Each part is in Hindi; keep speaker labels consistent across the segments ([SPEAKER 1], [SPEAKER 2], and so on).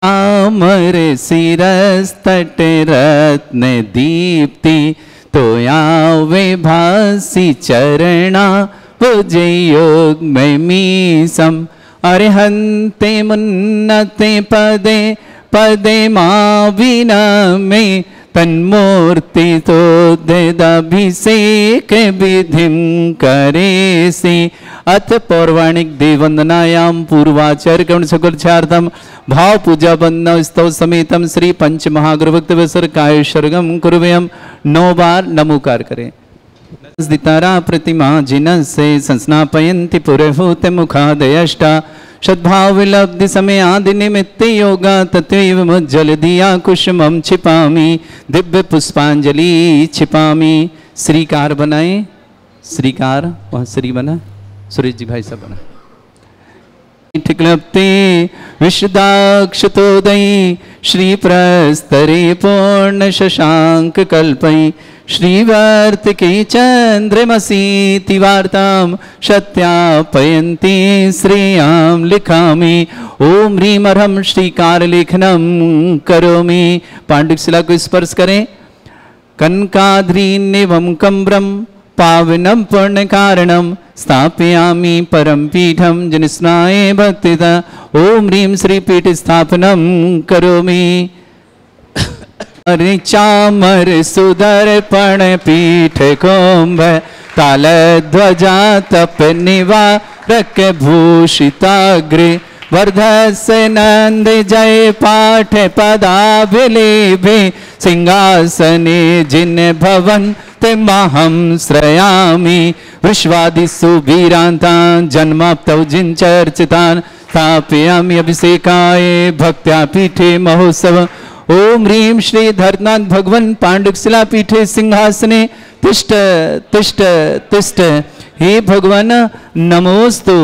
[SPEAKER 1] अमर शिरस तट रत्न दीप्ति तोया वे भासी चरणा पूजे योग में मीसम अरहंते मुन्नते पदे पदे माविना में तन्मूर्ति तो देदाभिषेक विधिं करेसि। अथ पौराणिक देववंदनायाम पूर्वाचार्य गण सकुलचार्थम भाव पूजा बंदन स्तव समेतम श्री पंच महागुरुभक्त काय सर्गम कुर्वयम 9 बार नमोकार करें। दितारा प्रतिमा जिनसे संस्नापयन्ति पुरहूत मुखादयष्टा सद्भाव विलब्धि समय आदि निमित्त योगा तत्व मुज्जल दिया कुसुमम छिपामी दिव्य पुष्पांजलि छिपामी। श्रीकार बनाए, श्रीकार वहाँ श्री बना, सुरेश जी भाई सब बना। ठिकलप्ते विशदाक्षतोदयी श्री प्रस्तरे पूर्ण शशांक कल्पई श्रीवर्तिके चंद्रमसी वार्ताम सत्यापयन्ति श्रेयाम लिखामि। ओम ह्रीं अर्हं श्रीकार लेखनम करोमि। पांडुक शिला को स्पर्श करें। कनकाद्रीन्यवं कम्ब्रम पावनम पुण्य कारणम स्थापयामि परम पीठम जनस्नाय भक्तिदा। ओम ह्रीं श्री पीठ स्थापनम करोमि। चामर सुदर्पण पीठ कुंभ ताल ध्वजा तप निवारक भूषिताग्रे वर्धस्य नंद जय पाठ पदाभिलेभे सिंहासने जिन भवन महं श्रयामि। विश्वादिषु वीरान्तान् जन्माप्तौ जिन चर्चितान् स्थापयामि अभिषेकाय भक्त्या पीठे महोत्सव। ओम ह्रीं श्री धर्मनाथ भगवान पांडुक शिला पीठे सिंहासने तिष्ठ तिष्ठ तिष्ठ। हे भगवान नमोस्तु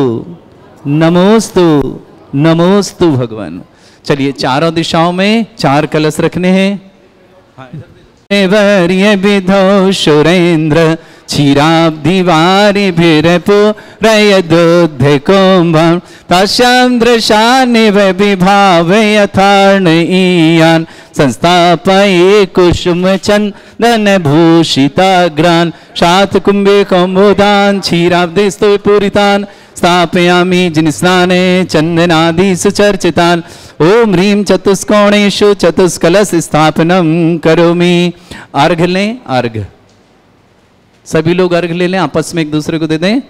[SPEAKER 1] नमोस्तु नमोस्तु भगवान। चलिए चारों दिशाओं में 4 कलश रखने हैं। वर्य विधौ सुरेंद्र क्षीराब्धि वारि भिरपु रय दुग्ध कुंभं ताश्चंद्र शानिव विभाव यथार्ण ईयान संस्थापये कुसुम चंदन भूषिताग्रान शात कुंभे कौमुदान क्षीराब्धि स्तु पूरितान स्थापयामि जिन स्नाने चंदनादि सुचर्चितान। ओम ह्रीं चतुष्कोणेषु चतुष्कलश स्थापनम करोमि। अर्घ लें, अर्घ सभी लोग अर्घ ले लें, आपस में एक दूसरे को दे दें।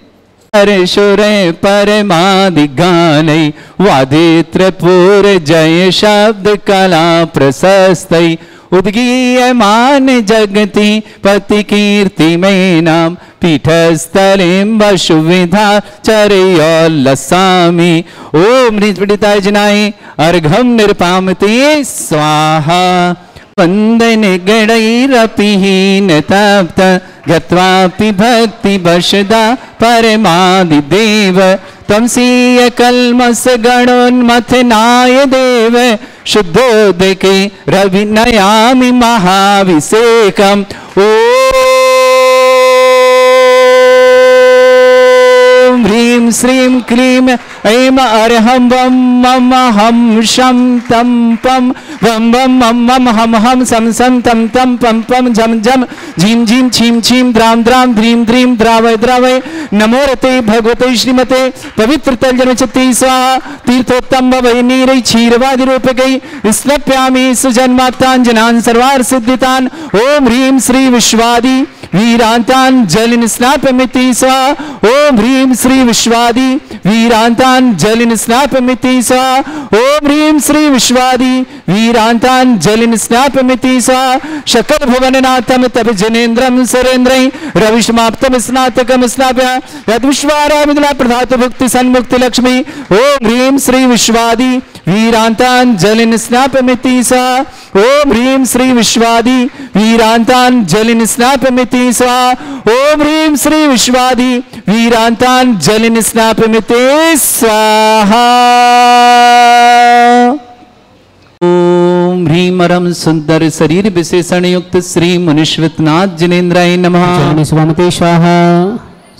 [SPEAKER 1] हरेश्वर परमादि गान वादित्र पूर जय शब्द कला प्रशस्त उद्गीयमान जगति पति कीर्ति में नाम पीठस्थलिं वसुविधा चरयोल्लसामि। ओम निजपीडिताय जनाय अर्घम निर्पामते स्वाहा। वंदन गणैरपिहीन तप्त गत्वापि भक्ति वशदा परमादिदेव त्वंसीय कल्मस गणोन्मथनाय देव शुद्धोदके रविनयामि महाभिषेकम्। ओम ह्रीं श्रीं क्लीं ऐं अर्हं वं मम हम शं तं पं वं वं मम मम हम हम सं सं तं तं पं पं झं झं झीं झीं छीं छीं द्रां द्रां द्रीं द्रीं द्रावय द्रावय। नमो रते भगवते श्रीमते पवित्र तल जन चित्ती स्वाहा। तीर्थोत्तम वै नीरै क्षीरवादि रूपकै स्नप्यामि सुजन्मात्तांजनान् सर्वार सिद्धितान्। ओम ह्रीं श्री विश्वादि वीरांतान् जलिन स्नापमिति स्वाहा। ओम ह्रीं श्री विश्वादि वीरांतान् जलिन स्नापमिति स्वाहा। ओम ह्रीं श्री विश्वादि वीरांतान् जलिन स्नापमिति स्वाहा। शकल भुवननाथम तब जनेन्द्रम सुरेन्द्रै रविशमाप्तम स्नातकम स्नाप्य यद विश्वारामिदला प्रधात भुक्ति सन्मुक्ति लक्ष्मी। ओम ह्रीं श्री विश्वादि वीरांतान् जलिन स्नापमिति स्वाहा। ओम ह्रीं श्री विश्वादि वीरांतान् जलिन स्नापमिति स्वाहा। ओम ह्रीं श्री विश्वादि वीरांतान् जलिन स्नापमिति स्वाहा। ओम ह्रीं परम सुंदर शरीर विशेषण युक्त श्री मुनीश्वरनाथ जिनेन्द्राय नमः।
[SPEAKER 2] स्वाहा।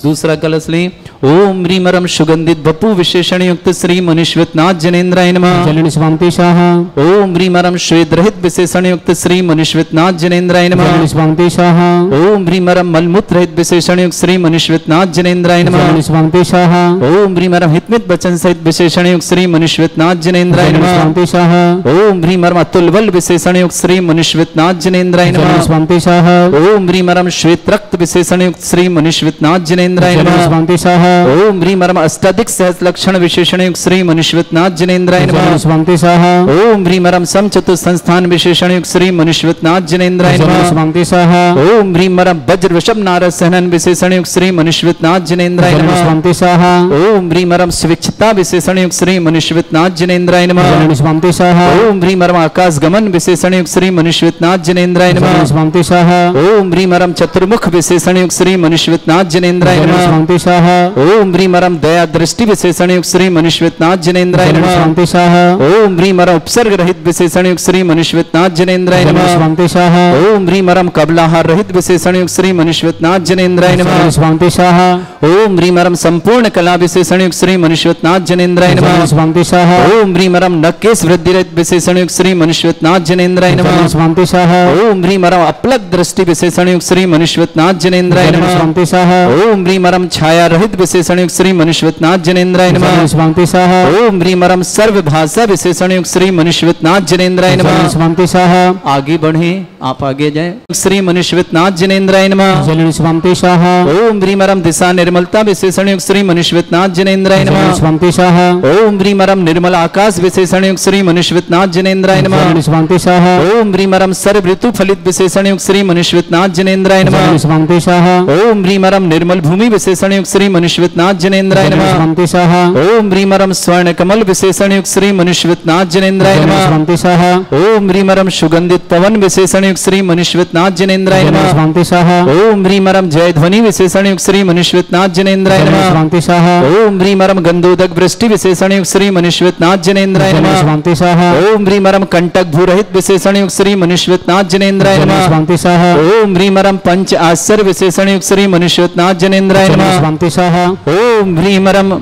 [SPEAKER 1] दूसरा कलश लें। ओम ह्रीमरम सुगंधित बपु विशेषण युक्त श्री मनुष्यनाथ जनेन्द्राय नमः।
[SPEAKER 2] जलन स्वामी स्वाहा।
[SPEAKER 1] ओम ह्रीमरम श्वेत रहित विशेषण युक्त श्री मनुष्यनाथ जनेन्द्राय नमः।
[SPEAKER 2] जलन स्वामी स्वाहा।
[SPEAKER 1] ओम ह्रीमरम मलमूत्र रहित विशेषण युक्त श्री मनुष्यनाथ जनेन्द्राय नमः।
[SPEAKER 2] जलन स्वामी स्वाहा।
[SPEAKER 1] ओम ह्रीमरम हितमित वचन सहित विशेषण युक्त श्री मनुष्यनाथ जनेन्द्राय
[SPEAKER 2] जलन
[SPEAKER 1] नमः।
[SPEAKER 2] स्वामी स्वाहा।
[SPEAKER 1] ओम ह्रीमरम अतुल बल विशेषण युक्त श्री मनुष्यनाथ जनेन्द्राय
[SPEAKER 2] जलन
[SPEAKER 1] नमः।
[SPEAKER 2] स्वामी स्वाहा।
[SPEAKER 1] ओम ह्रीमरम श्वेत रक्त विशेषण युक्त श्री मनुष्यनाथ जनेन्द्राय
[SPEAKER 2] जलन
[SPEAKER 1] नमः।
[SPEAKER 2] स्वामी स्वाहा।
[SPEAKER 1] ओम ह्रीमरम अष्टाधिक सहस्र लक्षण विशेषण युक्त श्री मनुष्यनाथ जनेन्द्राय नमः।
[SPEAKER 2] जलन स्वामी स्वाहा।
[SPEAKER 1] ओम ह्रीमरम समचतुर संस्थान विशेषण युक्त श्री मनुष्यनाथ जनेन्द्राय
[SPEAKER 2] जलन
[SPEAKER 1] नमः।
[SPEAKER 2] स्वामी स्वाहा।
[SPEAKER 1] ओम ह्रीमरम वज्र वृषभ नारद सहनन विशेषण युक्त श्री मनुष्यनाथ जनेन्द्राय
[SPEAKER 2] जलन
[SPEAKER 1] नमः।
[SPEAKER 2] स्वामी स्वाहा।
[SPEAKER 1] ओम ह्रीमरम स्विच्छता विशेषण युक्त श्री मनुष्यनाथ जनेन्द्राय नमः।
[SPEAKER 2] जलन स्वामी स्वाहा।
[SPEAKER 1] ओम ह्रीमरम आकाश गमन विशेषण युक्त श्री मनुष्यनाथ जनेन्द्राय
[SPEAKER 2] जलन
[SPEAKER 1] नमः।
[SPEAKER 2] स्वामी स्वाहा।
[SPEAKER 1] ओम ह्रीमरम चतुर्मुख विशेषण युक्त श्री मनुष्यनाथ जनेन्द्राय
[SPEAKER 2] जलन
[SPEAKER 1] नमः।
[SPEAKER 2] स्वामी स्वाहा।
[SPEAKER 1] ओम ह्रीमरम दया दृष्टि विशेषण युक्त श्री मनुष्यनाथ जनेन्द्राय
[SPEAKER 2] जलन
[SPEAKER 1] नमः।
[SPEAKER 2] स्वामी स्वाहा।
[SPEAKER 1] ओम ह्रीमरम उपसर्ग रहित विशेषण युक्त श्री मनुष्यनाथ जनेन्द्राय
[SPEAKER 2] जलन
[SPEAKER 1] नमः।
[SPEAKER 2] स्वामी स्वाहा।
[SPEAKER 1] ओम ह्रीमरम कबलाहार रहित विशेषण युक्त श्री मनुष्यनाथ जनेन्द्राय नमः।
[SPEAKER 2] जलन स्वामी स्वाहा।
[SPEAKER 1] ओम ह्रीमरम संपूर्ण कला विशेषण युक्त श्री मनुष्यनाथ जनेन्द्राय
[SPEAKER 2] जलन
[SPEAKER 1] नमः।
[SPEAKER 2] स्वामी स्वाहा।
[SPEAKER 1] ओम ह्रीमरम नकेश वृद्धि रहित विशेषण युक्त श्री मनुष्यनाथ जनेन्द्राय
[SPEAKER 2] जलन
[SPEAKER 1] नमः।
[SPEAKER 2] स्वामी स्वाहा।
[SPEAKER 1] ओम ह्रीमरम अपलक दृष्टि विशेषण युक्त श्री मनुष्यनाथ जनेन्द्राय
[SPEAKER 2] जलन
[SPEAKER 1] नमः।
[SPEAKER 2] स्वामी स्वाहा।
[SPEAKER 1] ओम ह्रीमरम छाया रहित विशेषण युक्त श्री मनुष्यनाथ जनेन्द्राय नमः।
[SPEAKER 2] जलन स्वामी स्वाहा।
[SPEAKER 1] ओम ह्रीमरम सर्व भाषा विशेषण युक्त श्री मनुष्यनाथ जनेन्द्राय
[SPEAKER 2] जलन
[SPEAKER 1] नमः।
[SPEAKER 2] स्वामी स्वाहा।
[SPEAKER 1] आगे बढ़े, आप आगे जाए। श्री मनुष्यनाथ जनेन्द्राय नमः।
[SPEAKER 2] जलन स्वामी स्वाहा।
[SPEAKER 1] ओम ह्रीमरम दिशा निर्मलता विशेषण युक्त श्री मनुष्यनाथ जनेन्द्राय
[SPEAKER 2] जलन
[SPEAKER 1] नमः।
[SPEAKER 2] स्वामी स्वाहा।
[SPEAKER 1] ओम ह्रीमरम निर्मल आकाश विशेषण युक्त श्री मनुष्यनाथ जनेन्द्राय नमः।
[SPEAKER 2] जलन स्वामी स्वाहा।
[SPEAKER 1] ओम ह्रीमरम सर्व ऋतु फलित विशेषण युक्त श्री मनुष्यनाथ जनेन्द्राय नमः।
[SPEAKER 2] जलन स्वामी स्वाहा।
[SPEAKER 1] ओम ह्रीमरम निर्मल भूमि विशेषण युक्त श्री मनुष्यनाथ जनेन्द्राय
[SPEAKER 2] जलन
[SPEAKER 1] नमः।
[SPEAKER 2] स्वामी स्वाहा।
[SPEAKER 1] ओम ह्रीमरम स्वर्ण कमल विशेषण युक्त श्री मनुष्यनाथ जनेन्द्राय
[SPEAKER 2] जलन
[SPEAKER 1] नमः।
[SPEAKER 2] स्वामी स्वाहा।
[SPEAKER 1] ओम ह्रीमरम सुगंधित पवन विशेषण युक्त श्री मनुष्यनाथ जनेन्द्राय
[SPEAKER 2] जलन
[SPEAKER 1] नमः।
[SPEAKER 2] स्वामी स्वाहा।
[SPEAKER 1] ओम ह्रीमरम जय ध्वनि विशेषण युक्त श्री मनुष्यनाथ जनेन्द्राय
[SPEAKER 2] जलन
[SPEAKER 1] नमः।
[SPEAKER 2] स्वामी स्वाहा।
[SPEAKER 1] ओम ह्रीमरम गंधोदक वृष्टि विशेषण युक्त श्री मनुष्यनाथ जनेन्द्राय
[SPEAKER 2] जलन
[SPEAKER 1] नमः।
[SPEAKER 2] स्वामी स्वाहा।
[SPEAKER 1] ओम ह्रीमरम कंटक भूरहित विशेषण युक्त श्री मनुष्यनाथ जनेन्द्राय
[SPEAKER 2] जलन
[SPEAKER 1] नमः।
[SPEAKER 2] स्वामी स्वाहा।
[SPEAKER 1] ओम ह्रीमरम पंच आश्चर्य विशेषण युक्त श्री मनुष्यनाथ जनेन्द्राय
[SPEAKER 2] जलन
[SPEAKER 1] नमः।
[SPEAKER 2] स्वामी स्वाहा।
[SPEAKER 1] ओम ह्रीमरम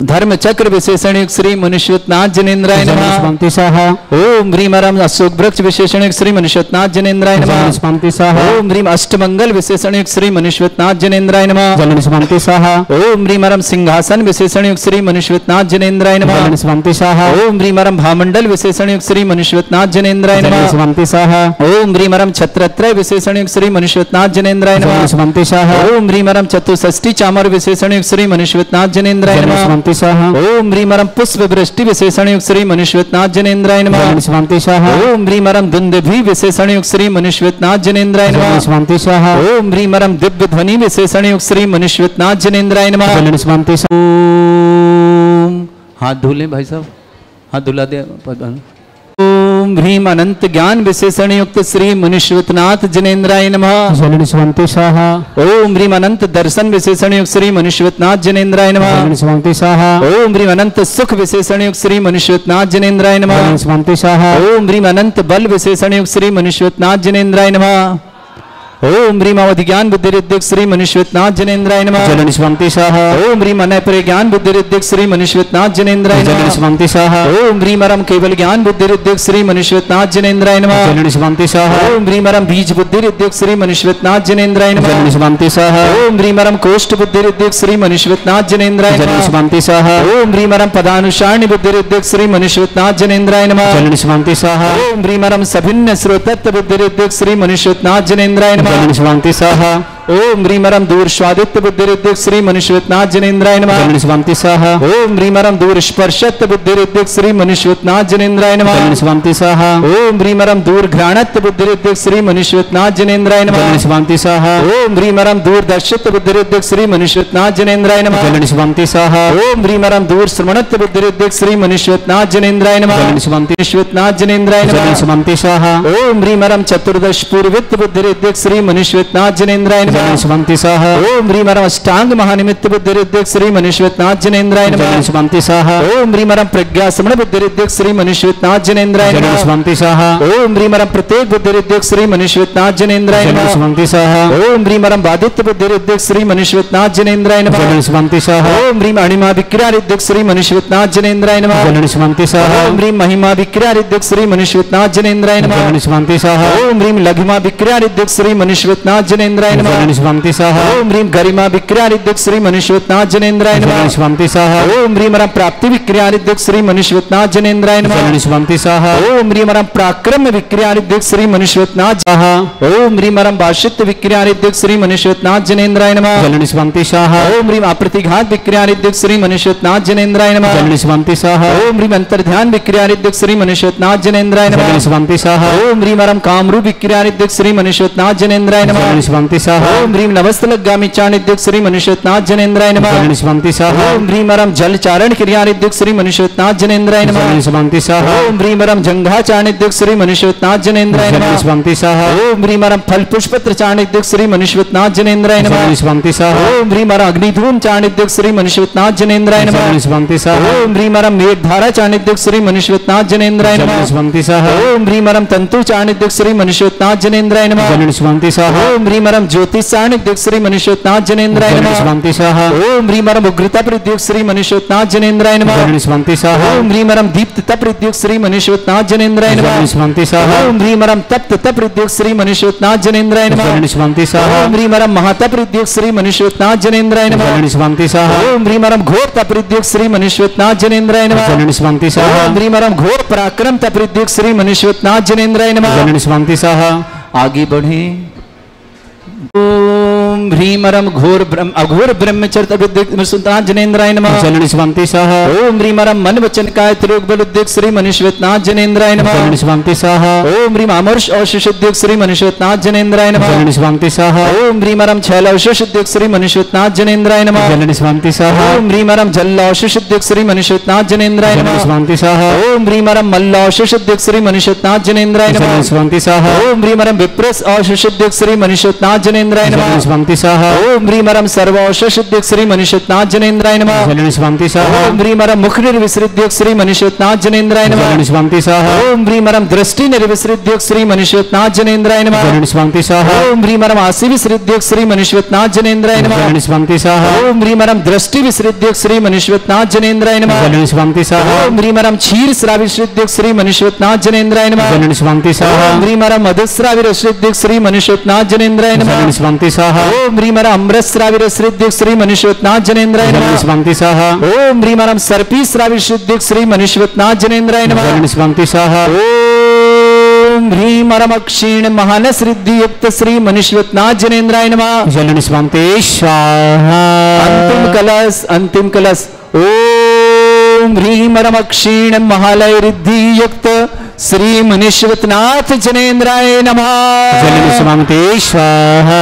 [SPEAKER 1] धर्म चक्र विशेषण युक्त श्री मनुष्यनाथ जनेन्द्राय
[SPEAKER 2] जलन
[SPEAKER 1] नमः।
[SPEAKER 2] स्वामी स्वाहा।
[SPEAKER 1] ओम ह्रीमरम अशोक वृक्ष विशेषण युक्त श्री मनुष्यनाथ जनेन्द्राय
[SPEAKER 2] जलन
[SPEAKER 1] नमः।
[SPEAKER 2] स्वामी स्वाहा।
[SPEAKER 1] ओम ह्रीम अष्टमंगल विशेषण युक्त श्री मनुष्यनाथ जनेन्द्राय नमः।
[SPEAKER 2] जलन स्वामी स्वाहा।
[SPEAKER 1] ओम ह्रीमरम सिंहासन विशेषण युक्त श्री मनुष्यनाथ जनेन्द्राय नमः।
[SPEAKER 2] जलन स्वामी स्वाहा।
[SPEAKER 1] ओम ह्रीमरम भामंडल विशेषण युक्त श्री मनुष्यनाथ जनेन्द्राय
[SPEAKER 2] जलन
[SPEAKER 1] नमः।
[SPEAKER 2] स्वामी स्वाहा।
[SPEAKER 1] ओम ह्रीमरम छत्रत्रय विशेषण युक्त श्री मनुष्यनाथ जनेन्द्राय
[SPEAKER 2] जलन
[SPEAKER 1] नमः।
[SPEAKER 2] स्वामी स्वाहा।
[SPEAKER 1] ओम ह्रीमरम चतुष्षष्टि चामर विशेषण युक्त श्री मनुष्यनाथ जनेन्द्राय
[SPEAKER 2] जलन
[SPEAKER 1] नमः।
[SPEAKER 2] स्वामी स्वाहा।
[SPEAKER 1] ओम ह्रीमरम पुष्प वृष्टि विशेषण युक्त श्री मनुष्यनाथ जनेन्द्राय नमः।
[SPEAKER 2] जलन स्वामी स्वाहा।
[SPEAKER 1] ओम ह्रीमरम दुंदुभि विशेषण युक्त श्री मनुष्यनाथ जनेन्द्राय
[SPEAKER 2] जलन
[SPEAKER 1] नमः।
[SPEAKER 2] स्वामी स्वाहा।
[SPEAKER 1] ओम ह्रीमरम दिव्य ध्वनि विशेषण युक्त श्री मनुष्यनाथ जनेन्द्राय नमः।
[SPEAKER 2] जलन स्वामी स्वाहा।
[SPEAKER 1] ओम हाथ धुले भाई साहब, हाथ धुला दे। ओम ह्रीम अनंत ज्ञान विशेषण युक्त श्री मनुष्यनाथ जनेन्द्राय नमः।
[SPEAKER 2] जलन स्वामी स्वाहा।
[SPEAKER 1] ओम ह्रीम अनंत दर्शन विशेषण युक्त श्री मनुष्यनाथ जनेन्द्राय नमः।
[SPEAKER 2] जलन स्वामी स्वाहा।
[SPEAKER 1] ओम ह्रीम अनंत सुख विशेषण युक्त श्री मनुष्यनाथ जनेन्द्राय नमः।
[SPEAKER 2] जलन स्वामी स्वाहा।
[SPEAKER 1] ओम ह्रीम अनंत बल विशेषण युक्त श्री मनुष्यनाथ जनेन्द्राय नमः। ओम ह्रीम अवधि ज्ञान बुद्धि रिद्धिक श्री मनुष्यनाथ जनेन्द्राय नमः।
[SPEAKER 2] जलन स्वामी स्वाहा।
[SPEAKER 1] ओम ह्रीम अनय परे ज्ञान बुद्धि रिद्धिक श्री मनुष्यनाथ जनेन्द्राय
[SPEAKER 2] जलन
[SPEAKER 1] नमः।
[SPEAKER 2] स्वामी स्वाहा।
[SPEAKER 1] ओम ह्रीमरम केवल ज्ञान बुद्धि रिद्धिक श्री मनुष्यनाथ जनेन्द्राय नमः।
[SPEAKER 2] जलन स्वामी स्वाहा।
[SPEAKER 1] ओम ह्रीमरम बीज बुद्धि रिद्धिक श्री मनुष्यनाथ जनेन्द्राय नमः।
[SPEAKER 2] जलन स्वामी स्वाहा।
[SPEAKER 1] ओम ह्रीमरम कोष्ठ बुद्धि रिद्धिक श्री मनुष्यनाथ जनेन्द्राय
[SPEAKER 2] जलन
[SPEAKER 1] नमः।
[SPEAKER 2] स्वामी स्वाहा।
[SPEAKER 1] ओम ह्रीमरम पदानुसारणी बुद्धि रिद्धिक श्री मनुष्यनाथ जनेन्द्राय नमः।
[SPEAKER 2] जलन स्वामी स्वाहा।
[SPEAKER 1] ओम ह्रीमरम सभिन्न श्रोतत्व बुद्धि रिद्धिक श्री मनुष्यनाथ जनेन्द्राय नमः।
[SPEAKER 2] जलन स्वामी स्वाहा।
[SPEAKER 1] ओम ह्रीमरम दूर स्वादित्य बुद्धि रिद्धिक श्री मनुष्यनाथ जनेन्द्राय नमः।
[SPEAKER 2] जलन स्वामी स्वाहा।
[SPEAKER 1] ओम ह्रीमरम दूर स्पर्शत्व बुद्धि रिद्धिक श्री मनुष्यनाथ जनेन्द्राय नमः।
[SPEAKER 2] जलन स्वामी स्वाहा।
[SPEAKER 1] ओम ह्रीमरम दूर घ्राणत्व बुद्धि रिद्धिक श्री मनुष्यनाथ जनेन्द्राय नमः।
[SPEAKER 2] जलन स्वामी स्वाहा।
[SPEAKER 1] ओम ह्रीमरम दूर दर्शित्व बुद्धि रिद्धिक श्री मनुष्यनाथ जनेन्द्राय नमः।
[SPEAKER 2] जलन स्वामी स्वाहा।
[SPEAKER 1] ओम ह्रीमरम दूर श्रवणत्व बुद्धि रिद्धिक श्री मनुष्यनाथ जनेन्द्राय नमः।
[SPEAKER 2] जलन स्वामी
[SPEAKER 1] मनुष्यनाथ जनेन्द्राय
[SPEAKER 2] जलन
[SPEAKER 1] नमः।
[SPEAKER 2] स्वामी स्वाहा।
[SPEAKER 1] ओम ह्रीमरम चतुर्दश पूर्वित्व बुद्धि रिद्धिक श्री मनुष्यनाथ जनेन्द्राय नमः। नमः
[SPEAKER 2] स्वंति सह
[SPEAKER 1] ओम ह्रीं मरम अष्टांग महानिमित्त बुद्धिरिद्धिक श्री मनुष्यनाथ जनेन्द्राय नमः
[SPEAKER 2] स्वंति सह
[SPEAKER 1] ओम ह्रीं मरम प्रज्ञा समण बुद्धिरिद्धिक श्री मनुष्यनाथ जनेन्द्राय नमः
[SPEAKER 2] स्वंति सह
[SPEAKER 1] ओम ह्रीं मरम प्रत्येक बुद्धिरिद्धिक श्री मनुष्यनाथ जनेन्द्राय नमः
[SPEAKER 2] स्वंति सह
[SPEAKER 1] ओम ह्रीं मरम बाधित्य बुद्धिरिद्धिक श्री मनुष्यनाथ जनेन्द्राय नमः
[SPEAKER 2] स्वंति सह
[SPEAKER 1] ओम ह्रीं अणिमा विक्रियारिद्धिक श्री मनुष्यनाथ जनेन्द्राय नमः
[SPEAKER 2] स्वंति सह
[SPEAKER 1] ओम ह्रीं महिमा विक्रियारिद्धिक श्री मनुष्यनाथ जनेन्द्राय नमः
[SPEAKER 2] स्वंति सह
[SPEAKER 1] ओम ह्रीं लघिमा विक्रियारिद्धिक श्री मनुष्यनाथ जनेन्द्राय नमः
[SPEAKER 2] स्वंति सह
[SPEAKER 1] ओम ह्रीं गरिमा विक्रियारिद्धिक श्री मनुष्यनाथ जनेन्द्राय नमः
[SPEAKER 2] स्वंति सह
[SPEAKER 1] ओम ह्रीं मरम प्राप्ति विक्रियारिद्धिक श्री मनुष्यनाथ जनेन्द्राय नमः
[SPEAKER 2] स्वंति सह
[SPEAKER 1] ओम ह्रीं मरम पराक्रम विक्रियारिद्धिक श्री मनुष्यनाथ
[SPEAKER 2] सह
[SPEAKER 1] ओम ह्रीं मरम भाषित्य विक्रियारिद्धिक श्री मनुष्यनाथ जनेन्द्राय नमः
[SPEAKER 2] स्वंति सह
[SPEAKER 1] ओम ह्रीं अप्रतिघात विक्रियारिद्धिक श्री मनुष्यनाथ जनेन्द्राय नमः
[SPEAKER 2] स्वंति सह
[SPEAKER 1] ओम ह्रीं अंतर्ध्यान विक्रियारिद्धिक श्री मनुष्यनाथ जनेन्द्राय नमः
[SPEAKER 2] स्वंति सह
[SPEAKER 1] ओम ह्रीं मरम कामरूप विक्रियारिद्धिक श्री मनुष्यनाथ जनेन्द्राय नमः
[SPEAKER 2] स्वंति सह
[SPEAKER 1] ओम ह्रीं नवस्तलगामी चाणिद्धिक श्री मनुष्यनाथ जनेन्द्राय नमः
[SPEAKER 2] स्वंति सह
[SPEAKER 1] ओम ह्रीं मरम जलचारण क्रियारिद्धिक श्री मनुष्यनाथ जनेन्द्राय नमः
[SPEAKER 2] स्वंति सह
[SPEAKER 1] ओम ह्रीं मरम जंघा चाणिद्धिक श्री मनुष्यनाथ जनेन्द्राय नमः
[SPEAKER 2] स्वंति सह
[SPEAKER 1] ओम ह्रीं मरम फल पुष्पत्र चाणिद्धिक श्री मनुष्यनाथ जनेन्द्राय नमः
[SPEAKER 2] स्वंति सह
[SPEAKER 1] ओम ह्रीं मरम अग्निधूम चाणिद्धिक श्री मनुष्यनाथ जनेन्द्राय नमः
[SPEAKER 2] स्वंति सह
[SPEAKER 1] ओम ह्रीं मरम मेघधारा चाणिद्धिक श्री मनुष्यनाथ जनेन्द्राय नमः
[SPEAKER 2] स्वंति सह
[SPEAKER 1] ओम ह्रीं मरम तंतु चाणिद्धिक श्री मनुष्यनाथ जनेन्द्राय नमः
[SPEAKER 2] स्वंति सह
[SPEAKER 1] ओम ह्रीं मरम ज्योतिष चाणिद्धिक श्री मनुष्यनाथ जनेन्द्राय नमः
[SPEAKER 2] स्वंति सह
[SPEAKER 1] ओम ह्रीं मरम उग्रता प्रद्युक्त श्री मनुष्यनाथ जनेन्द्राय नमः
[SPEAKER 2] स्वंति सह
[SPEAKER 1] ओम ह्रीं मरम दीप्त प्रद्युक्त श्री मनुष्यनाथ जनेन्द्राय नमः
[SPEAKER 2] स्वंति सह
[SPEAKER 1] ओम ह्रीं मरम तप्त प्रद्युक्त श्री मनुष्यनाथ जनेन्द्राय नमः
[SPEAKER 2] स्वंति सह
[SPEAKER 1] ओम ह्रीं मरम महाता प्रद्युक्त श्री मनुष्यनाथ जनेन्द्राय नमः
[SPEAKER 2] स्वंति सह
[SPEAKER 1] ओम ह्रीं मरम घोर प्रद्युक्त श्री मनुष्यनाथ जनेन्द्राय नमः
[SPEAKER 2] स्वंति सह
[SPEAKER 1] ओम ह्रीं मरम घोर पराक्रम प्रद्युक्त श्री मनुष्यनाथ जनेन्द्राय नमः
[SPEAKER 2] स्वंति सह
[SPEAKER 1] आगे बढ़े। ओम ह्रीं मरम घोर ब्रह्म अघोर ब्रह्मचर्य विद्युक्त मनुष्यनाथ जनेन्द्राय नमः
[SPEAKER 2] स्वंति सह
[SPEAKER 1] ओम ह्रीं मरम मन वचन काय त्रिलोक बल उद्योग श्री मनुष्यनाथ जनेन्द्राय नमः
[SPEAKER 2] स्वंति सह
[SPEAKER 1] ओम ह्रीं अमर्ष अवशेष उद्योग श्री मनुष्यनाथ जनेन्द्राय नमः
[SPEAKER 2] स्वंति सह
[SPEAKER 1] ओम ह्रीं मरम छैल अवशेष उद्योग श्री मनुष्यनाथ जनेन्द्राय नमः
[SPEAKER 2] स्वंति सह
[SPEAKER 1] ओम ह्रीं मरम जल अवशेष उद्योग श्री मनुष्यनाथ जनेन्द्राय नमः
[SPEAKER 2] स्वंति सह
[SPEAKER 1] ओम ह्रीं मरम मल्ल अवशेष उद्योग श्री मनुष्यनाथ जनेन्द्राय नमः
[SPEAKER 2] स्वंति सह
[SPEAKER 1] ओम ह्रीं मरम विप्रस अवशेष उद्योग श्री मनुष्यनाथ जनेन्द्राय नमः
[SPEAKER 2] स्वंति सह
[SPEAKER 1] ओम ह्रीं मरम सर्व अवशेष उद्योग श्री मनुष्यनाथ जनेन्द्राय नमः
[SPEAKER 2] स्वंति सह
[SPEAKER 1] ओम ह्रीं मरम मुख निर्विसृद्योग श्री मनुष्यनाथ जनेन्द्राय नमः
[SPEAKER 2] स्वंति सह
[SPEAKER 1] ओम ह्रीं मरम दृष्टि निर्विसृद्योग श्री मनुष्यनाथ जनेन्द्राय नमः
[SPEAKER 2] स्वंति सह
[SPEAKER 1] ओम ह्रीं मरम आसी विसृद्योग श्री मनुष्यनाथ जनेन्द्राय नमः
[SPEAKER 2] स्वंति सह
[SPEAKER 1] ओम ह्रीं मरम दृष्टि विसृद्योग श्री मनुष्यनाथ जनेन्द्राय नमः
[SPEAKER 2] स्वंति सह
[SPEAKER 1] ओम ह्रीं मरम क्षीर श्राविसृद्योग श्री मनुष्यनाथ जनेन्द्राय नमः
[SPEAKER 2] स्वंति सह
[SPEAKER 1] ओम ह्रीं मरम मधुश्राविसृद्योग श्री मनुष्यनाथ जनेन्द्राय नमः
[SPEAKER 2] स्वंति सह
[SPEAKER 1] ओम ह्रीं मरम अमृतश्राविसृद्योग श्री मनुष्यनाथ जनेन्द्राय नमः
[SPEAKER 2] स्वंति सह
[SPEAKER 1] ओम ह्रीं मरम सर्पी श्राविसृद्योग श्री मनुष्यनाथ जनेन्द्राय नमः
[SPEAKER 2] स्वंति सह
[SPEAKER 1] ओम ह्रीं मरम क्षीण महानस रिद्धि युक्त श्री मनुष्यनाथ जनेन्द्राय नमः
[SPEAKER 2] स्वंति स्वाहा
[SPEAKER 1] अंतिम कलश ओम ह्रीं मरम क्षीण महालय रिद्धि युक्त श्री मनुष्यनाथ जनेन्द्राय नमः
[SPEAKER 2] स्वंति स्वाहा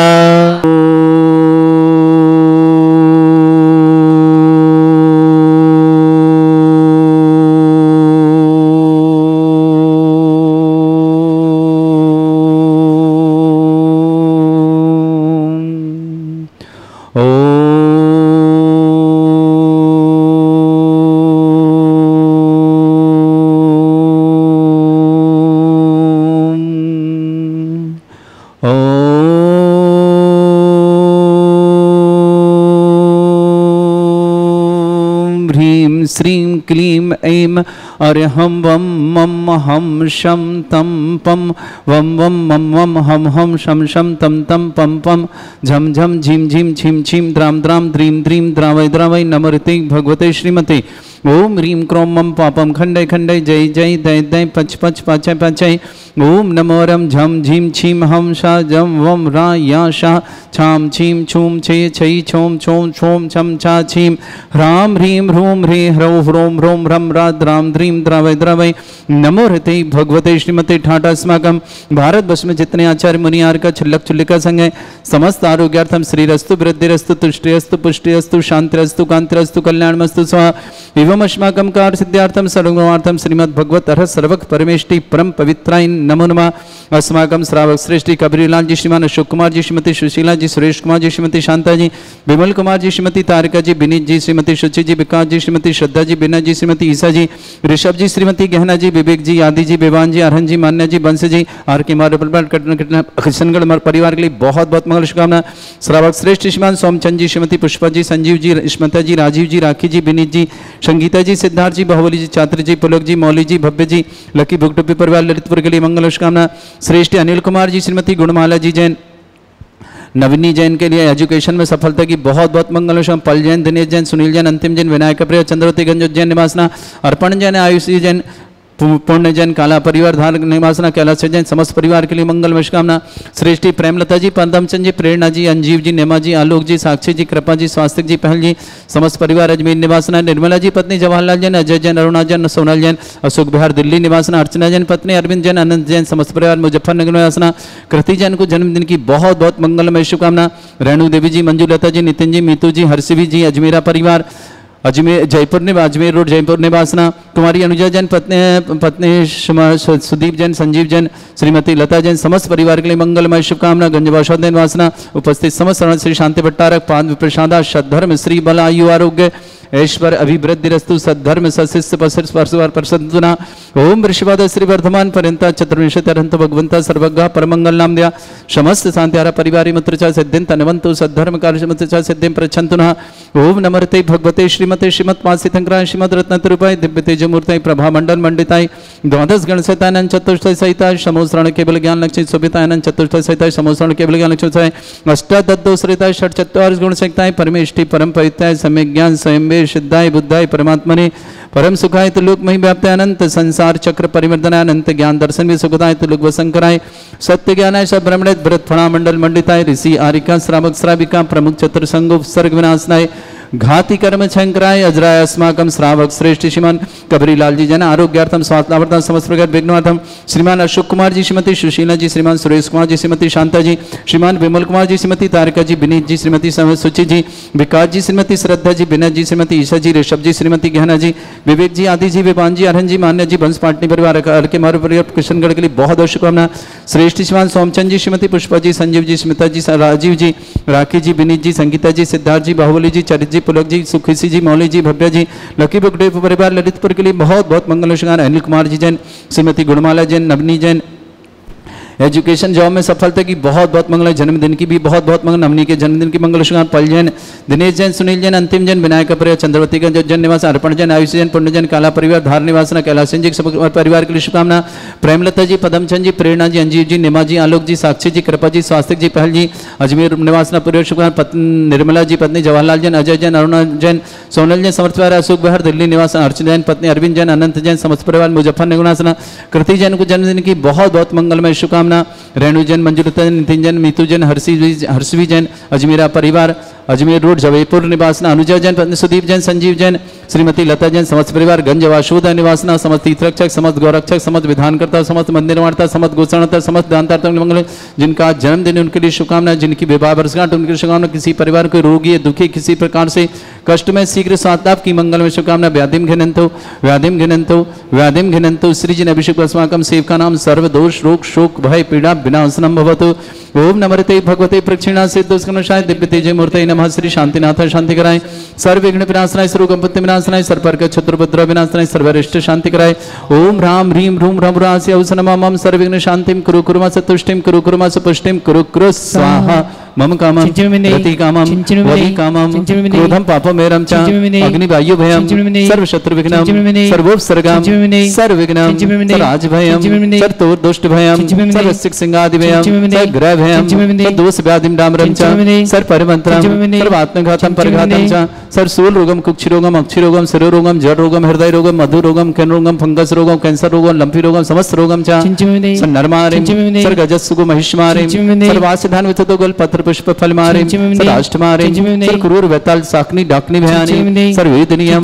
[SPEAKER 1] श्रीं क्लीं ऐं अर्हं वं मम हम शं तं पं वं वं मम वं हम हम शं शं तं तं पं पं झं झं झीं झीं छीं छीं द्रां द्रां द्रीं द्रीं द्रावय द्रावय नमोते भगवते श्रीमते ओम ह्रीं क्रों मम पापम खंडय खंडय जय जय दय दय पच पच पाचय पाचय ओम नमो रम झम झीं छीं हम शा जम वम रा या शा छाम छीं छूम छे छै छोम छोम छोम छम छा छीं ह्रां ह्रीं ह्रूं ह्री ह्रौ ह्रों ह्रों ह्रं रा द्राम द्रीम द्रावय द्रावय नमो हृते भगवते श्रीमते ठाटा अस्माकं भारत वर्ष में जितने आचार्य मुनियार का छुल्लक चुल्लिका संग है समस्त आरोग्यार्थम श्रीरस्तु वृद्धिरस्तु तुष्टिरस्तु पुष्टिरस्तु शांतिरस्तु कांतिरस्तु कल्याणमस्तु स्वाहा एवं अस्माकं कार्य सिद्धार्थम सर्वगुणार्थम श्रीमद् भगवत अर्ह सर्वक परमेष्टि परम पवित्राय नमो नमः। अस्माकं श्रावक श्रेष्ठी कबरीलाल जी, श्रीमान अशोक कुमार जी, श्रीमती सुशीला जी, सुरेश कुमार जी, श्रीमती शांता जी, विमल कुमार जी, श्रीमती तारिका जी, विनीत जी, श्रीमती शुचि जी, विकास जी, श्रीमती श्रद्धा जी, बिना जी, श्रीमती ईसा जी, ऋषभ जी, श्रीमती गहना जी, विवेक जी, आदि जी, विवान जी, अरहन जी, मान्या जी, बंश जी, आर के किशनगढ़ परिवार के लिए बहुत बहुत मंगल शुभकामना। श्रावक श्रेष्ठ श्रीमान सोमचंद जी, श्रीमती पुष्पा जी, संजीव जी, स्मता जी, राजीव जी, राखी जी, विनीत जी, संगीता जी, सिद्धार्थ जी, बाहुबली जी, छात्र जी, पुलक जी, मौली जी, भव्य जी, लकी भुगटुपी परिवार ललितपुर के लिए मंगल शुभकामना। श्रेष्ठ अनिल कुमार जी, श्रीमती गुणमाला जी जैन, नवनी जैन के लिए एजुकेशन में सफलता की बहुत बहुत मंगल शुभ। पल जैन, दिनेश जैन, सुनील जैन, अंतिम जैन, विनायक प्रिय, चंद्रवती गंज उज्जैन निवासना, अर्पण जैन, आयुषी जैन, पुण्य जैन, काला परिवार धार निवासना, कैलाश जैन, समस्त परिवार के लिए मंगल शुभकामना। श्रेष्ठी प्रेमलता जी, पदमचंद जी, प्रेरणा जी, अंजीव जी, नेमा जी, आलोक जी, साक्षी जी, कृपा जी, स्वास्तिक जी, पहल जी, समस्त परिवार अजमेर निवासना, निर्मला जी पत्नी जवाहरलाल जैन, अजय जैन, अरुणा जैन, सोनल जैन, अशोक बिहार दिल्ली निवासना, अर्चना जैन पत्नी, अरविंद जैन, अनंत जैन, समस्त परिवार मुजफ्फरनगर निवासना, कृति जैन को जन्मदिन की बहुत बहुत मंगलमय शुभकामना। रेणु देवी जी, मंजू लता जी, नितिन जी, मीतू जी, हर्षवी जी, अजमेरा परिवार, अजमेर जयपुर अजमेर रोड जयपुर निवासना, कुमारी अनुजा जैन पत्नी सुदीप जैन, संजीव जैन, श्रीमती लता जैन, समस्त परिवार के लिए मंगलमय शुभकामना। गंजवासोद निवासना, उपस्थित समस्त श्री शांति भट्टारक, पाद प्रसादा, सद्धर्म, श्री बल, आयु आरोग्य, ऐश्वर अभिवृद्धि रस्तु, सद्धर्म, सशिष्य परसंतुना। ओम ऋषिवाद श्री वर्धमान पर्यंता चतुर्विंशति अरहंत भगवंता सर्वज्ञ परमंगल नाम दिया समस्त शांतिहारा परिवारी मित्रचा सिद्धिं तनवंतु सद्धर्म कार्यमत्रचा सिद्धिं प्रच्छन्तुना। ओम नमस्ते भगवते श्रीमते श्रीमत्पासितंकराय श्रीमद रत्नतरूपाय दिव्य तेजमूर्तये प्रभा मंडल मंडिताय द्वादश गण सहितानंद चतुष्टय सहिताय समोश्रण केवल ज्ञान लक्ष्मी शोभितानंद चतुष्टय सहिताय समोश्रण केवल ज्ञान लक्ष्मी अष्टादशोश्रिताय षट चत्वारिश गुण सहिताय परमेष्टि परम पवित्राय सम्यक ज्ञान स्वयं सिद्धाय बुद्धाय परमात्मने परम सुखाय लोक मही व्याप्त अनंत संसार चक्र परिवर्तनाय अनंत ज्ञान दर्शन में सुखदाय लोक वसंकराय सत्य ज्ञानाय सब ब्रह्मणेत भरत फणा मंडल मंडिताय ऋषि आरिका श्रावक श्राविका प्रमुख चतुर्संगो सर्ग विनाशनाय घाति कर्म शंकराय अजराय अस्माकं श्रावक श्रेष्ठ श्रीमान कबरीलाल जी जन आरोग्यार्थम स्वास्थ्यार्थम समस्त प्रकार विघ्नार्थम श्रीमान अशोक कुमार जी, श्रीमती सुशीला जी, श्रीमान सुरेश कुमार जी, श्रीमती शांता जी, श्रीमान विमल कुमार जी, श्रीमती तारिका जी, विनीत जी, श्रीमती सुचि जी, विकास जी, श्रीमती श्रद्धा जी, विनय जी, श्रीमती ईशा जी, ऋषभ जी, श्रीमती गहना जी, विवेक जी, आदि जी, विवान जी, अरहन जी, मान्य जी, बंश पाटनी परिवार के मारू परिवार किशनगढ़ के लिए बहुत बहुत शुभकामना। श्रेष्ठ श्रीमान सोमचंद जी, श्रीमती पुष्पा जी, संजीव जी, स्मिता जी, राजीव जी, राखी जी, विनीत जी, संगीता जी, सिद्धार्थ जी, बाहुबली जी, चरित जी, पुलक जी, सुखी जी, मौली जी, भव्या जी, लकी बुकडेव परिवार ललितपुर के लिए बहुत बहुत मंगल शुभकामना। अनिल कुमार जी जैन, श्रीमती गुणमाला जैन, नवनी जैन, एजुकेशन जॉब में सफलता की बहुत बहुत मंगल। जन्मदिन की भी बहुत बहुत मंगल। नवनी के जन्मदिन की मंगल शुभकामना। पल जैन, दिनेश जैन, सुनील जैन, अंतिम जैन, विनायक परिवार, चंद्रवती गंज उज्जैन निवास, अर्पण जैन, आयुष जैन, पुण्य जैन, काला परिवार धार निवासना, कैलाश जी परिवार के लिए शुभकामना। प्रेमलता जी, पदमचंद जी, प्रेरणा जी, अंजीव जी, निमा जी, आलोक जी, साक्षी जी, कृपा जी, स्वास्तिक जी, पहल जी, अजमेर निवासना परिवार शुभकामना। निर्मला जी पत्नी जवाहरलाल जैन, अजय जैन, अरुणा जैन, सोनल जैन, समर्थ परिवार अशोक बिहार दिल्ली निवास, अर्चना जैन पत्नी अरविंद जैन, अनंत जैन, समस्त परिवार मुजफ्फरनगर निवासना। कृति जैन को जन्मदिन की बहुत बहुत मंगलमय शुभकामना। रेणु जैन, मंजुलता जैन, नितिन जैन, मीतू जैन, हर्षवी जैन, अजमेरा परिवार, अजमेर रोड जबलपुर निवासना। अनुजा जैन पत्नी सुदीप जैन, संजीव जैन, श्रीमती लता जैन, समस्त परिवार गंजवासुदा निवासना। समस्त तीर्थरक्षक, समस्त गौरक्षक, समस्त विधानकर्ता, समस्त मंदिर निर्माणता, समस्त गोचरणता, समस्त दानता मंगल जिनका जन्मदिन उनके लिए शुभकामना। जिनकी विवाह वर्षगांठ उनकी शुभकामना। किसी परिवार को रोगी है, दुखी, किसी प्रकार से कष्ट में शीघ्र स्वास्थ्य लाभ की मंगल में शुभकामना। व्याधिम घिनंतो व्याधिम घिनंतो व्याधिम घिनंतो श्री जिन अभिषेक अस्माकं सेवका नाम सर्व दोष रोग शोक भय पीड़ा विनाशनम भवतु। ओम नमस्ते भगवते प्रक्षिणा सिद्धोस्कनशाय दिव्य तेज मूर्तये नमः। श्री शांतिनाथ शांति कराय, सर्व विघ्न विनाशनाय, सर्व संपत्ति विनाशनाय, सर्वपर्क शत्रुपद्र विनाशनाय, सर्वरिष्ट शांति कराय। ओम ह्राम ह्रीम ह्रूम ह्रम ह्रास्य औसनमः मम सर्व विघ्न शांतिं कुरु कुर्मा सतुष्टिं कुरु कुर्मा सुपुष्टिं कुरु कुरु स्वाहा। मम कामं रति कामं वदि कामं क्रोधं पापमेरं च अग्निवायु भयं सर्व शत्रु विघ्नं सर्वोपसर्गं सर्व विघ्नं सर्वराज भयं सर्वतोर दुष्ट भयं सर्वसिक सिंगादि भयं सर्वग्रह भयं सर्वदोष व्याधिं डामरं च सर्वपरिमन्त्रं सर्वात्मघातं परघातं च सर्वशूल रोगं कुक्षि रोगं अक्षि रोगं शिरो रोगं जड़ रोगं हृदय रोगं मधु रोगं कैन रोगं फंगस रोगं कैंसर रोगं लंपी रोगं समस्त रोगं च सर्वनरमारिं सर्वगजस्सुगो महिष्मारिं सर्वासिधान विततो गल पत्र पुष्प फल मारे राष्ट्र मारे सर क्रूर वैताल साकनी डाकनी भयानी सर्वेद नियम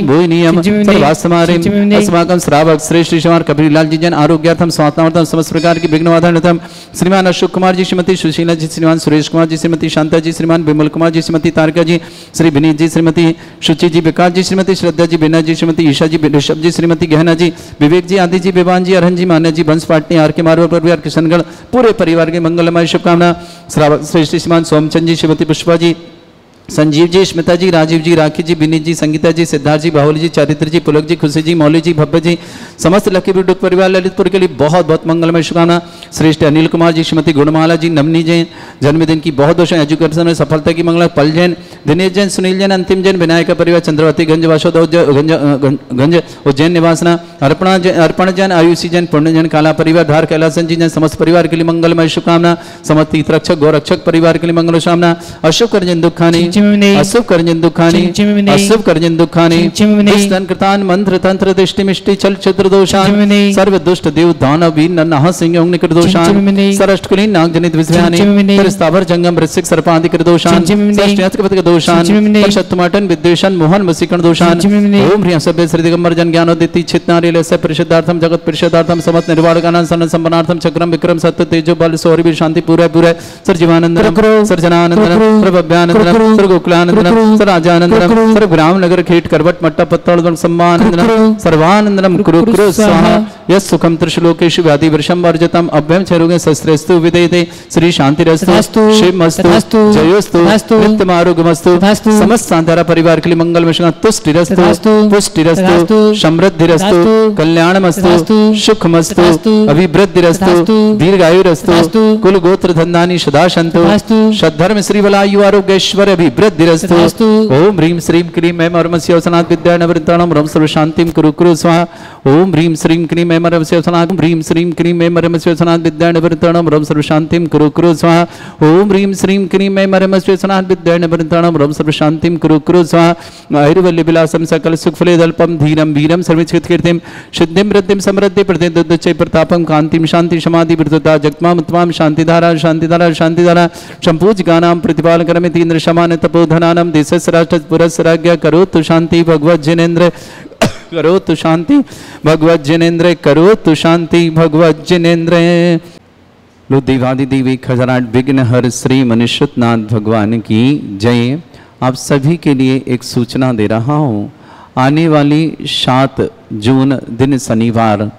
[SPEAKER 1] भोई नियम सर्वास्त मारे अस्माकं श्रावक श्रेष्ठ श्रीमान कबीर लाल जी जन आरोग्यार्थम स्वात्मार्थम समस्त प्रकार की विघ्न वाधनतम श्रीमान अशोक कुमार जी श्रीमती सुशीला जी श्रीमान सुरेश कुमार जी श्रीमती शांता जी श्रीमान विमल कुमार जी श्रीमती तारका जी श्री विनीत जी श्रीमती शुचि जी विकास जी श्रीमती श्रद्धा जी बीना जी श्रीमती ईशा जी ऋषभ जी श्रीमती गहना जी विवेक जी आदि जी विवान जी अरहन जी मान्य जी वंश पाटनी आर के मारवर परिवार किशनगढ़ पूरे परिवार के मंगलमय शुभकामना श्रावक श्रेष्ठ श्रीमान सोमचंद जी श्रीमती पुष्पा जी संजीव जी स्मिता जी राजीव जी राखी जी विनीत जी संगीता जी सिद्धार्थ जी बाहुल जी चारित्र जी पुलक जी खुशी जी मौली जी भव्य जी समस्त लकीपुर डुक परिवार ललितपुर के लिए बहुत बहुत मंगलमय शुभकामना श्रेष्ठ अनिल कुमार जी श्रीमती गुणमाला जी नमनी जैन जन्मदिन की बहुत बहुत एजुकेशन में सफलता की मंगला पल जैन दिनेश जैन सुनील जैन अंतिम जैन विनायक परिवार चंद्रवती गंज गंज उज्जैन निवासना अर्पण जैन आयुषी जैन पुण्य जैन काला परिवार धार कैलासन जी जैन समस्त परिवार के लिए मंगलमय शुभकामना समस्त तीर्थरक्षक गौरक्षक परिवार के लिए मंगल शुभकामना अशुभ करजन दुखानी अशुभ करजन दुखानी अशुभ करजन दुखानी दुष्टन कृतान मंत्र तंत्र दृष्टि मिष्टि चल चित्र दोषान सर्व दुष्ट देव दानव वीर नरनाह सिंह निकृत दोषान सरष्टकुलीन नाग जनित विषयानि परिस्ताभर जंगम वृश्चिक सर्पादि कृत दोषान षष्ठ्यस्कपतिक दोषान शत्रुमाटन विद्वेषण मोहन वसीकरण दोषान ओम ह्रीं सभ्य श्री दिगंबर जन ज्ञानोदिति चित्तनारी लस्य परिषदार्थम जगत परिषदार्थम समस्त निर्वाणकानां सन्न संपन्नार्थम चक्रम विक्रम सत्य तेजो बल सौरभ शांति पूरा पूरा sir Jeevanandanam sir Jananandanam sir Bhavyanandanam sir Gokulanandanam sir Rajanandanam sir ग्राम नगर खेट करवट मट्टा पत्तल सम्मानंदनम सर्वानंदनम कुरु कुरु स्वाहा यस सुखम त्रिशलोकेषु व्याधि वृषम वर्जतम अभ्यम चरुगे शस्त्रेस्तु विदेते श्री शांतिरस्तु शिवमस्तु जयोस्तु नित्यमारोग्यमस्तु समस्त सांतारा परिवार के लिए मंगल में तुष्टिरस्तु पुष्टिरस्तु समृद्धिरस्तु कल्याणमस्तु सुखमस्तु अभिवृद्धिरस्तु दीर्घायुरस्तु कुल गोत्र धन्धानि सदा सन्तु सद्धर्म श्री बलायु आरोग्यश्वर अभिवृद्धिरस्तु ओम ह्रीं श्रीं क्लीं ऐं मर्मस्य वसनात् विद्यानवृत्ताणं रं सर्वशान्तिं कुरु कुरु स्वाहा ओम ह्रीं श्रीं क्लीं ऐं मर्मस्य वसनात् ह्रीं श्रीं क्लीं ऐं मर्मस्य वसनात् विद्यानवृत्ताणं रं सर्वशान्तिं कुरु कुरु स्वाहा ओम ह्रीं श्रीं क्लीं ऐं मर्मस्य वसनात् विद्यानवृत्ताणं रं सर्वशान्तिं कुरु कुरु स्वाहा ऐर्वल्य विलासं सकल सुखफलेदल्पं धीरं वीरं सर्वचित कीर्तिं सिद्धिं वृद्धिं समृद्धि प्रतिदुच्चै प्रतापं कान्तिं शांति समाधि वृद्धता जगमाम उत्तमां शांतिधारा शांतिधारा शांतिधारा संपूज्यकानां प्रतिपालकरमिति इंद्र समान तपोधनानां देशस्य राष्ट्रस्य पुरस्य राज्ञा करोतु शांति भगवत जिनेन्द्र करोतु शांति भगवत जिनेन्द्र करोतु शांति भगवत जिनेन्द्र। लो देवादि देवी खजराट विघ्न हर श्री मनुष्यनाथ भगवान की जय। आप सभी के लिए एक सूचना दे रहा हूँ, आने वाली 7 जून दिन शनिवार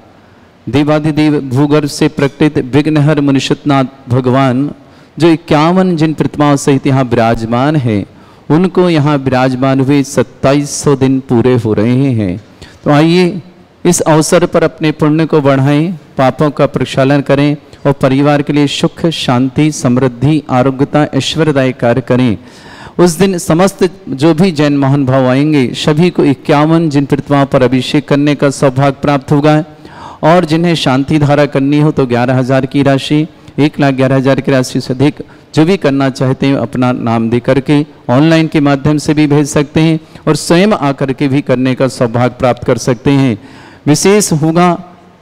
[SPEAKER 1] देवादिदेव भूगर्भ से प्रकटित विघ्नहर मनुष्यनाथ भगवान जो 51 जिन प्रतिमाओं सहित यहाँ विराजमान है, उनको यहाँ विराजमान हुए 2700 दिन पूरे हो रहे हैं। तो आइए इस अवसर पर अपने पुण्य को बढ़ाएं, पापों का प्रक्षालन करें और परिवार के लिए सुख शांति समृद्धि आरोग्यता ऐश्वर्यदायी कार्य करें। उस दिन समस्त जो भी जैन महान भाव आएंगे सभी को 51 जिन प्रतिमाओं पर अभिषेक करने का सौभाग्य प्राप्त होगा। और जिन्हें शांति धारा करनी हो तो 11,000 की राशि, 1,11,000 की राशि से अधिक जो भी करना चाहते हैं अपना नाम दे करके ऑनलाइन के माध्यम से भी भेज सकते हैं और स्वयं आकर के भी करने का सौभाग्य प्राप्त कर सकते हैं। विशेष होगा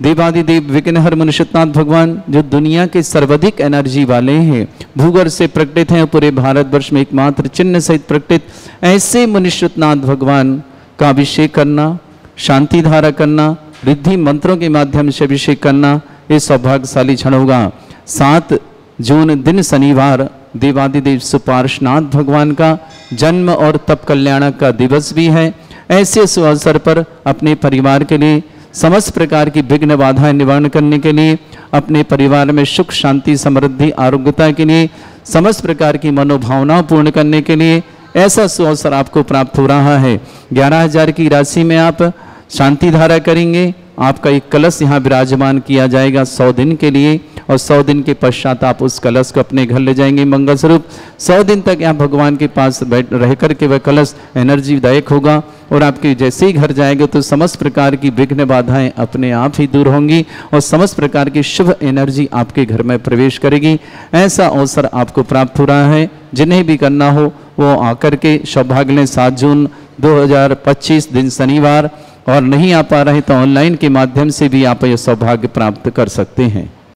[SPEAKER 1] देवादिदेव विघ्नहर मनुष्यनाथ भगवान जो दुनिया के सर्वाधिक एनर्जी वाले हैं, भूगर्भ से प्रकटित हैं, पूरे भारतवर्ष में एकमात्र चिन्ह सहित प्रकटित ऐसे मनुष्यनाथ भगवान का अभिषेक करना, शांति धारा करना, रिद्धि मंत्रों के माध्यम से अभिषेक करना ये सौभाग्यशाली क्षण होगा। 7 जून दिन शनिवार देवादिदेव सुपार्श्वनाथ भगवान का जन्म और तप कल्याण का दिवस भी है। ऐसे अवसर पर अपने परिवार के लिए समस्त प्रकार की विघ्न बाधाएं निवारण करने के लिए, अपने परिवार में सुख शांति समृद्धि आरोग्यता के लिए, समस्त प्रकार की मनोभावनाओं पूर्ण करने के लिए ऐसा सुअवसर आपको प्राप्त हो रहा है। 11,000 की राशि में आप शांति धारा करेंगे, आपका एक कलश यहाँ विराजमान किया जाएगा 100 दिन के लिए और 100 दिन के पश्चात आप उस कलश को अपने घर ले जाएंगे मंगल स्वरूप। 100 दिन तक यहाँ भगवान के पास बैठ रह करके वह कलश एनर्जीदायक होगा और आपके जैसे ही घर जाएंगे तो समस्त प्रकार की विघ्न बाधाएं अपने आप ही दूर होंगी और समस्त प्रकार की शुभ एनर्जी आपके घर में प्रवेश करेगी। ऐसा अवसर आपको प्राप्त हो रहा है। जिन्हें भी करना हो वो आकर के सौभाग्य लें। 7 जून 2025 दिन शनिवार, और नहीं आ पा रहे तो ऑनलाइन के माध्यम से भी आप यह सौभाग्य प्राप्त कर सकते हैं।